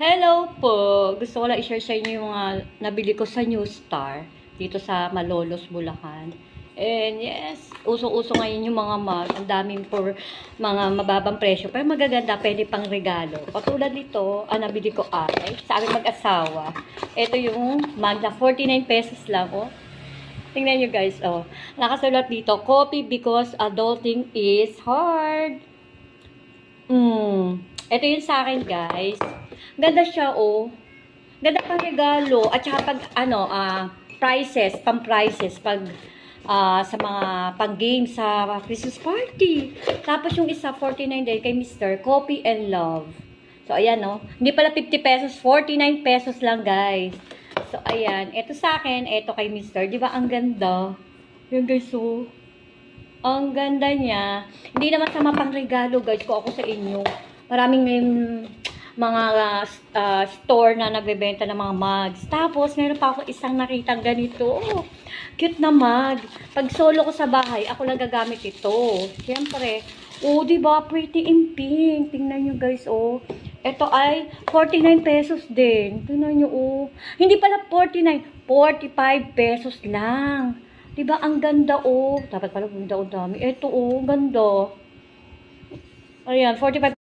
Hello po! Gusto ko lang i-share sa inyo yung mga nabili ko sa New Star dito sa Malolos, Bulacan. And yes, uso-uso ngayon yung mga mug. Ang daming for mga mababang presyo. Pero magaganda, pwede pang regalo. Katulad nito, ang nabili ko ay sa aming mag-asawa. Ito yung mug na 49 pesos lang. Oh. Tingnan nyo guys. Oh. Nakasulat dito, coffee because adulting is hard. Ito yung sa akin guys. Ganda siya, oh. Ganda pang regalo. At saka pag, prices, pang-prices, pag, sa mga pang-game sa Christmas party. Tapos yung isa, 49 din kay Mr. Coffee and Love. So, ayan, oh. Hindi pala 50 pesos, 49 pesos lang, guys. So, ayan. Ito sa akin, ito kay Mr. Di ba, ang ganda? Yan, guys, oh. Ang ganda niya. Hindi naman sa mapang-regalo, guys, ko ako sa inyo. Maraming mga store na nagbebenta ng mga mugs. Tapos, meron pa ako isang nakitang ganito. Oh, cute na mug. Pag solo ko sa bahay, ako lang gagamit ito. Siyempre, oh, diba? Pretty in pink. Tingnan nyo, guys, oh. Ito ay 49 pesos din. Tingnan nyo, oh. Hindi pala 49, 45 pesos lang. Diba? Ang ganda, oh. Dapat pala ganda, oh, dami. Ito, oh, ganda. Ayan, 45